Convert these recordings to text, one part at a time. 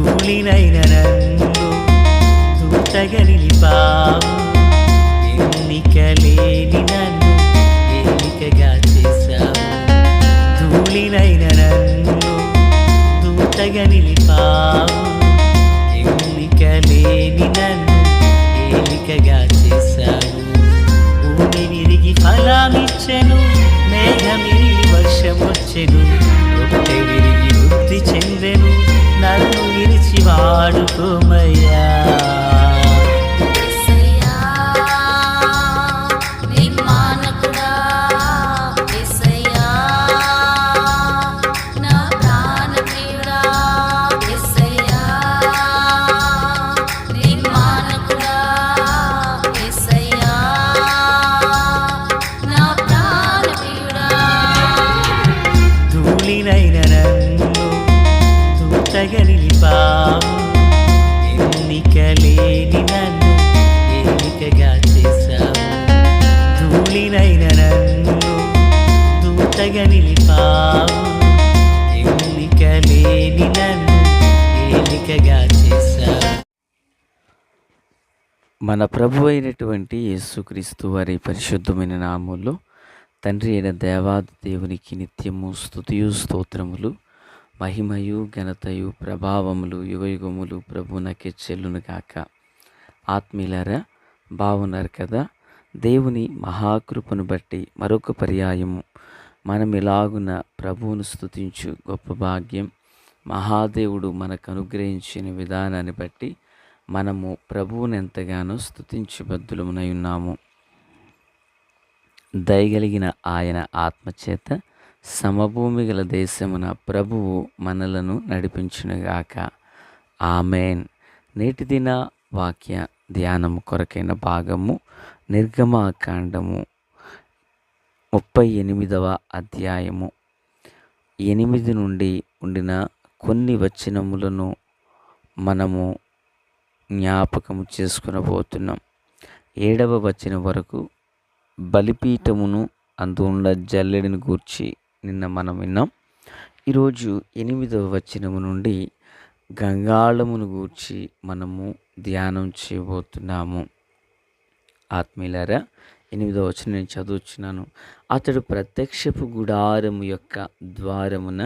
ధూళినైన నన్ను దూతగా నిలిపావు, ఎన్నిక లేని నన్ను ఏలికగా చేశావు. ధూళినైన నన్ను దూతగా నిలిపావు, ఎన్నిక లేని నన్ను ఏలికగా చేశావు. భూమి విరిగి ఫలమిచ్చెను, మేఘమిరిగి వర్షమొచ్చెను, రొట్టె విరిగి వృద్ధి చెందెను, నన్ను విరిచి వాడుకోమయ్యా. ధూళినైన నన్ను దూతగా నిలిపావు, ఎన్నిక లేని నన్ను ఏలికగా చేశావు. ధూళినైన నన్ను దూతగా నిలిపావు, ఎన్నిక లేని నన్ను ఏలికగా చేశావు. మన ప్రభు అయినటువంటి యేసుక్రీస్తు వారి పరిశుద్ధమైన నామములో తండ్రి అయిన దేవాది దేవునికి నిత్యము స్తుతియు స్తోత్రములు, మహిమయు ఘనతయు ప్రభావములు యుగయుగములు ప్రభునకే చెల్లును గాక. ఆత్మీయులారా, బాగున్నారు కదా? దేవుని మహాకృపను బట్టి మరొక పర్యాయము మనం ఇలాగున ప్రభువును స్తుతించు గొప్ప భాగ్యం మహాదేవుడు మనకు అనుగ్రహించిన విధానాన్ని బట్టి మనము ప్రభువును ఎంతగానో స్తుతించు బద్దులమునై ఉన్నాము. దయగలిగిన ఆయన ఆత్మచేత సమభూమి గల దేశమున ప్రభువు మనలను నడిపించునుగాక. ఆమెన్. నేటి దిన వాక్య ధ్యానము కొరకైన భాగము నిర్గమాకాండము 38వ అధ్యాయము 8 నుండి ఉండిన కొన్ని వచనములను మనము జ్ఞాపకము చేసుకునబోతున్నాం. 7వ వచనం వరకు బలిపీఠమును అందున్న జల్లెడిని గూర్చి నిన్న మనం విన్నాం. ఈరోజు 8వ వచనము నుండి గంగాళమును గూర్చి మనము ధ్యానం చేయబోతున్నాము. ఆత్మీయులారా, 8వ వచనం నేను చదువుచున్నాను. అతడు ప్రత్యక్షపు గుడారము యొక్క ద్వారమున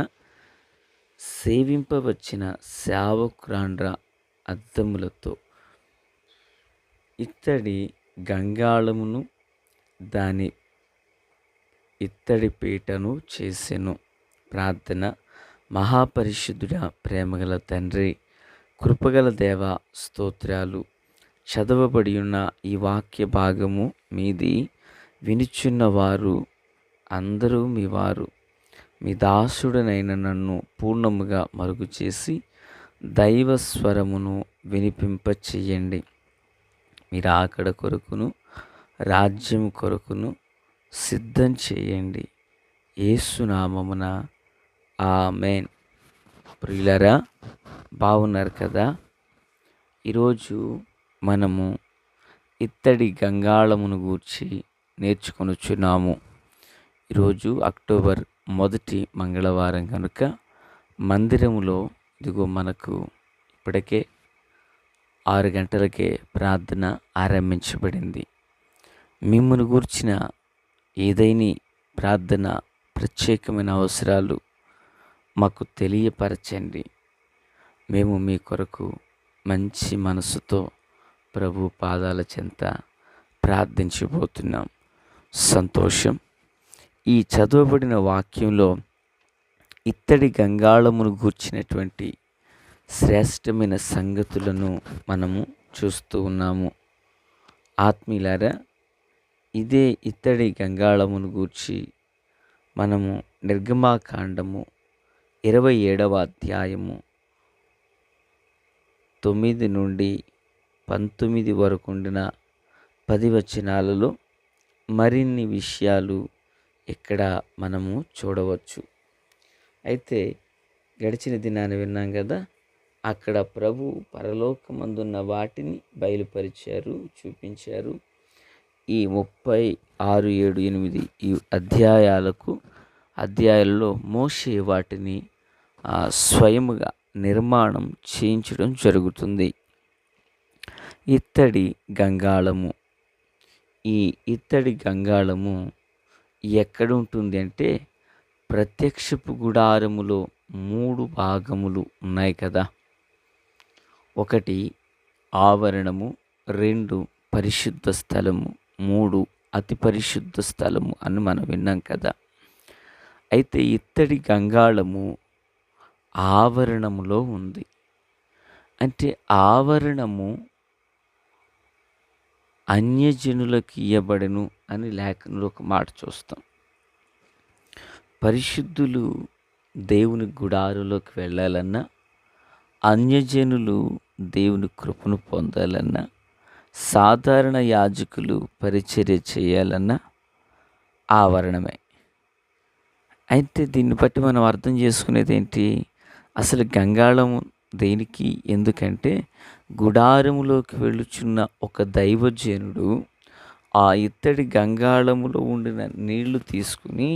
సేవింపవచ్చిన సేవకురాండ్ర అద్దములతో ఇత్తడి గంగాళమును దాని ఇత్తడి పీటను చేసెను. ప్రార్థన. మహాపరిశుద్ధుడా, ప్రేమగల తండ్రి, కృపగల దేవ, స్తోత్రాలు. చదవబడి ఉన్న ఈ వాక్య భాగము మీది వినుచున్న వారు అందరూ మీ వారు. మీ దాసుడనైన నన్ను పూర్ణముగా మరుగు చేసి దైవ స్వరమును వినిపింపచేయండి. మీరు ఆకడ కొరకును రాజ్యం కొరకును సిద్ధం చేయండి. యేసునామమున ఆమేన్. ప్రియులారా, బాగున్నారు కదా? ఈరోజు మనము ఇత్తడి గంగాళమును గూర్చి నేర్చుకొనుచున్నాము. ఈరోజు అక్టోబర్ 1 మంగళవారం కనుక మందిరములో ఇదిగో మనకు ఇప్పటికే 6 గంటలకే ప్రార్థన ఆరంభించబడింది. మిమ్మును గూర్చిన ఏదైనా ప్రార్థన, ప్రత్యేకమైన అవసరాలు మాకు తెలియపరచండి. మేము మీ కొరకు మంచి మనసుతో ప్రభు పాదాల చెంత ప్రార్థించబోతున్నాం. సంతోషం. ఈ చదవబడిన వాక్యంలో ఇత్తడి గంగాళమును గూర్చినటువంటి శ్రేష్టమైన సంగతులను మనము చూస్తూ ఉన్నాము. ఆత్మీయులారా, ఇదే ఇత్తడి గంగాళమును గూర్చి మనము నిర్గమాకాండము 27వ అధ్యాయము 9 నుండి 19 వరకు ఉండిన 10 వచనాలలో మరిన్ని విషయాలు ఇక్కడ మనము చూడవచ్చు. అయితే గడిచిన దినాన్ని విన్నాం కదా, అక్కడ ప్రభు పరలోకమందున్న వాటిని బయలుపరిచారు, చూపించారు. ఈ 36, 7, 8 ఈ అధ్యాయాలలో మోషే వాటిని స్వయముగా నిర్మాణం చేయించడం జరుగుతుంది. ఇత్తడి గంగాళము. ఈ ఇత్తడి గంగాళము ఎక్కడ ఉంటుంది అంటే ప్రత్యక్షపు గుడారములో 3 భాగములు ఉన్నాయి కదా. 1 ఆవరణము, 2 పరిశుద్ధ స్థలము, 3 అతి పరిశుద్ధ స్థలము అని మనం విన్నాం కదా. అయితే ఇత్తడి గంగాళము ఆవరణములో ఉంది. అంటే ఆవరణము అన్యజనులకు ఇయ్యబడెను అని లేఖనంలో ఒక మాట చూస్తాం. పరిశుద్ధులు దేవుని గుడారులోకి వెళ్ళాలన్నా, అన్యజనులు దేవుని కృపను పొందాలన్నా, సాధారణ యాజకులు పరిచర్య చేయాలన్నా ఆవరణమే. అయితే దీన్ని బట్టి మనం అర్థం చేసుకునేది ఏంటి? అసలు గంగాళము దేనికి? ఎందుకంటే గుడారములోకి వెళ్ళుచున్న ఒక దైవజనుడు ఆ ఇత్తడి గంగాళములో ఉండిన నీళ్లు తీసుకుని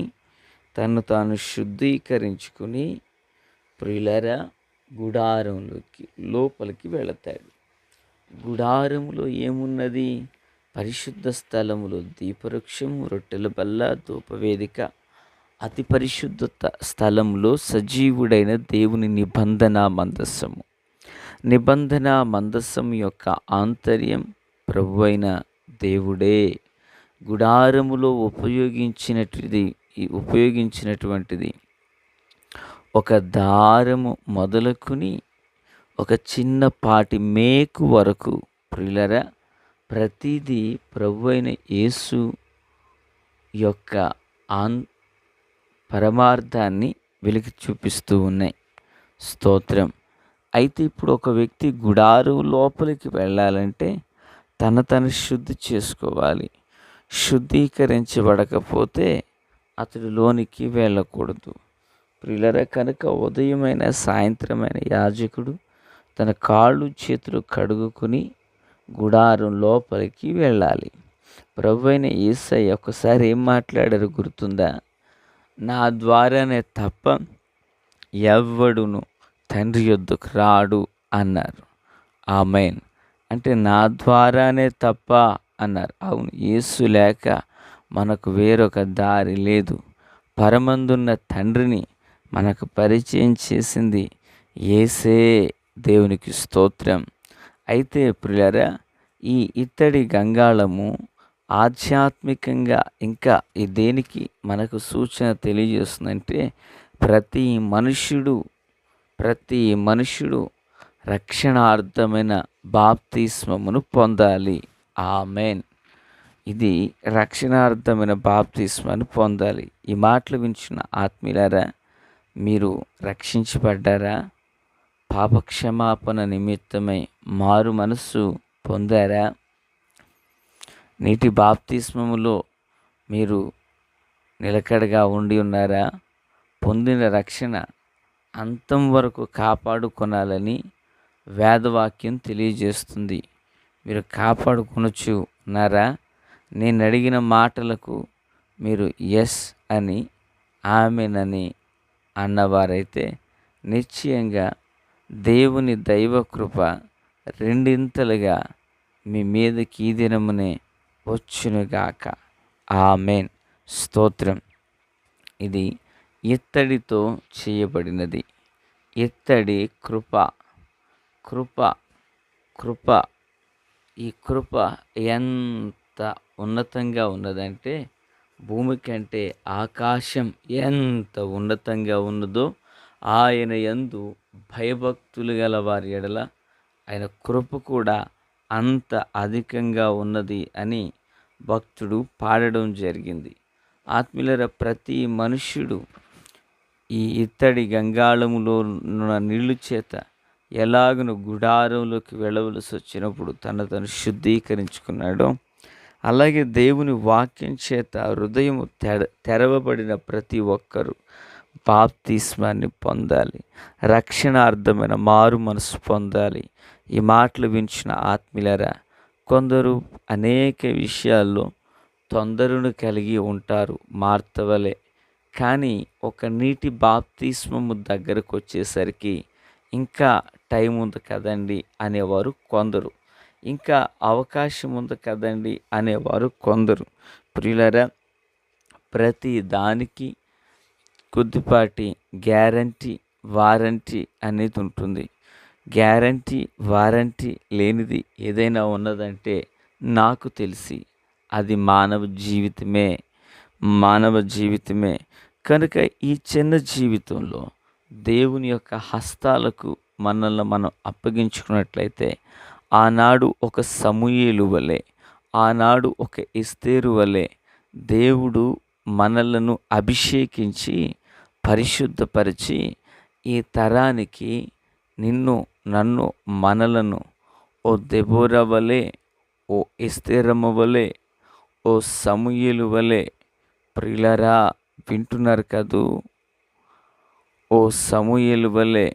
తను తాను శుద్ధీకరించుకుని ప్రియులారా గుడారంలోకి లోపలికి వెళతాడు. గుడారములో ఏమున్నది? పరిశుద్ధ స్థలములో దీపవృక్షము, రొట్టెల బల్ల, ధూపవేదిక, అతి పరిశుద్ధ స్థలంలో సజీవుడైన దేవుని నిబంధన మందస్సము. నిబంధన మందస్సం యొక్క ఆంతర్యం ప్రభువైన దేవుడే. గుడారములో ఉపయోగించినటువంటిది ఒక దారము మొదలుకుని ఒక చిన్నపాటి మేకు వరకు ప్రియులరా ప్రతిదీ ప్రభువైన యేసు యొక్క పరమార్థాన్ని వెలికి చూపిస్తూ ఉన్నాయి. స్తోత్రం. అయితే ఇప్పుడు ఒక వ్యక్తి గుడారు లోపలికి వెళ్ళాలంటే తను శుద్ధి చేసుకోవాలి. శుద్ధీకరించబడకపోతే అతడు లోనికి వెళ్ళకూడదు. ప్రియులరా కనుక ఉదయమైన సాయంత్రమైన యాజకుడు తన కాళ్ళు చేతులు కడుగుకుని గుడారం లోపలికి వెళ్ళాలి. ప్రభువైన యేసయ్య ఒకసారి ఏం మాట్లాడారు గుర్తుందా? నా ద్వారానే తప్ప ఎవ్వడును తండ్రి యొద్దకు రాడు అన్నారు. ఆమేన్. అంటే నా ద్వారానే తప్ప అన్నారు. అవును, యేసు లేక మనకు వేరొక దారి లేదు. పరమందున్న తండ్రిని మనకు పరిచయం చేసింది యేసే. దేవునికి స్తోత్రం. అయితే ప్రియులారా ఈ ఇత్తడి గంగాళము ఆధ్యాత్మికంగా ఇంకా దేనికి మనకు సూచన తెలియజేస్తుందంటే ప్రతి మనుష్యుడు రక్షణార్థమైన బాప్తిస్మమును పొందాలి. ఆమేన్. ఇది రక్షణార్థమైన బాప్తిస్మాన్ని పొందాలి. ఈ మాటలు వింటున్న ఆత్మీయులారా, మీరు రక్షించబడ్డారా? పాపక్షమాపణ నిమిత్తమై మారు మనస్సు పొందారా? నీటి బాప్తిస్మములో మీరు నిలకడగా ఉండి ఉన్నారా? పొందిన రక్షణ అంతం వరకు కాపాడుకొనాలని వేదవాక్యం తెలియజేస్తుంది. మీరు కాపాడుకొనొచ్చు ఉన్నారా? నేను అడిగిన మాటలకు మీరు ఎస్ అని ఆమెనని అన్నవారైతే నిశ్చయంగా దేవుని దైవ కృప రెండింతలుగా మీ మీదకి ఈ దినమునే వచ్చునుగాక. ఆమేన్. స్తోత్రం. ఇది ఇత్తడితో చేయబడినది. ఇత్తడి కృప. ఈ కృప ఎంత ఉన్నతంగా ఉన్నదంటే భూమి కంటే ఆకాశం ఎంత ఉన్నతంగా ఉన్నదో ఆయన యందు భయభక్తులు గల వారి ఎడల ఆయన కృప కూడా అంత అధికంగా ఉన్నది అని భక్తుడు పాడడం జరిగింది. ఆత్మీయులారా, ప్రతి మనుష్యుడు ఈ ఇత్తడి గంగాళములో ఉన్న నీళ్లు చేత ఎలాగను గుడారంలోకి వెళ్ళవలసి వచ్చినప్పుడు తను శుద్ధీకరించుకున్నాడో అలాగే దేవుని వాక్యం చేత హృదయం తెరవబడిన ప్రతి ఒక్కరూ బాప్తిస్మాన్ని పొందాలి. రక్షణార్థమైన మారు మనసు పొందాలి. ఈ మాటలు వించిన ఆత్మీయులారా, కొందరు అనేక విషయాల్లో తొందరను కలిగి ఉంటారు మార్తవలే. కానీ ఒక నీటి బాప్తిస్మము దగ్గరకు వచ్చేసరికి ఇంకా టైం ఉంది కదండి అనేవారు కొందరు, ఇంకా అవకాశం ఉంది కదండి అనేవారు కొందరు. ప్రియులారా, ప్రతి దానికి కొద్దిపాటి గ్యారంటీ, వారంటీ అనేది ఉంటుంది. గ్యారంటీ, వారంటీ లేనిది ఏదైనా ఉన్నదంటే నాకు తెలిసి అది మానవ జీవితమే. కనుక ఈ చిన్న జీవితంలో దేవుని యొక్క హస్తాలకు మనల్ని మనం అప్పగించుకున్నట్లయితే, ఆనాడు ఒక సమూయేలు వలె, ఆనాడు ఒక ఎస్తేరు వలె దేవుడు మనలను అభిషేకించి పరిశుద్ధపరిచి ఈ తరానికి నిన్ను, నన్ను, మనలను ఓ దెబోరా వలె, ఓ ఎస్తేరమ్మ వలె, ఓ సమూయేలు వలె, ప్రియులారా వింటున్నారు కదూ, ఓ సమూయేలు వలె,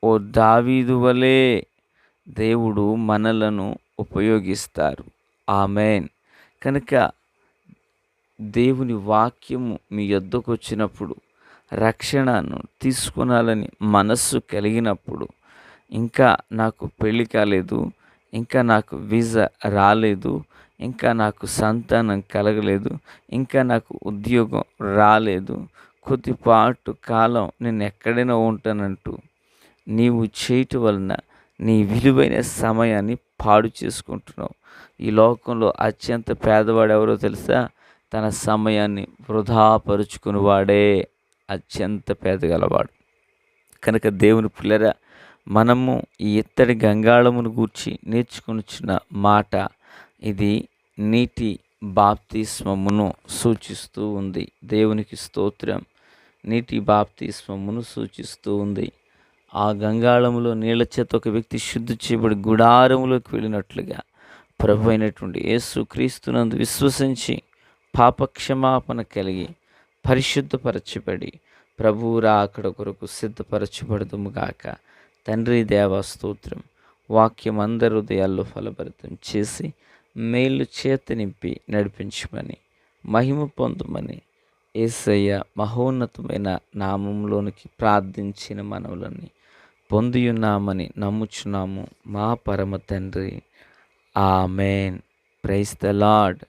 ఓ దావీదు వలె దేవుడు మనలను ఉపయోగిస్తారు. ఆమేన్. కనుక దేవుని వాక్యము మీ యొద్దకు వచ్చినప్పుడు, రక్షణను తీసుకొనాలని మనస్సు కలిగినప్పుడు, ఇంకా నాకు పెళ్ళి కాలేదు, ఇంకా నాకు వీసా రాలేదు, ఇంకా నాకు సంతానం కలగలేదు, ఇంకా నాకు ఉద్యోగం రాలేదు, కొద్దిపాటు కాలం నేను ఎక్కడైనా ఉంటానంటూ నీవు చేయటం వలన నీ విలువైన సమయాన్ని పాడు చేసుకుంటున్నావు. ఈ లోకంలో అత్యంత పేదవాడు ఎవరో తెలుసా? తన సమయాన్ని వృధాపరుచుకుని వాడే అత్యంత పేదగలవాడు. కనుక దేవుని పిల్లరా, మనము ఈ ఇత్తడి గంగాళమును గూర్చి నేర్చుకొనుచున్న మాట ఇది నీటి బాప్తిస్మమును సూచిస్తూ ఉంది. దేవునికి స్తోత్రం. నీటి బాప్తిస్మమును సూచిస్తూ ఉంది. ఆ గంగాళములో నీళ్ల చేత ఒక వ్యక్తి శుద్ధి చేయబడి గుడారములోకి వెళ్ళినట్లుగా ప్రభు అయినటువంటి యేసు క్రీస్తునందు విశ్వసించి పాపక్షమాపణ కలిగి పరిశుద్ధపరచబడి ప్రభువు రాకడ కొరకు సిద్ధపరచబడదుముగాక. తండ్రి దేవా స్తోత్రం. వాక్యం అందరి హృదయాల్లో ఫలభరితం చేసి మేలు చేత నింపి నడిపించమని, మహిమ పొందమని యేసయ్య మహోన్నతమైన నామంలోనికి ప్రార్థించిన మనవులని పొందియున్నామని నమ్ముచున్నాము మా పరమ తండ్రి. ఆమేన్. Praise the lord.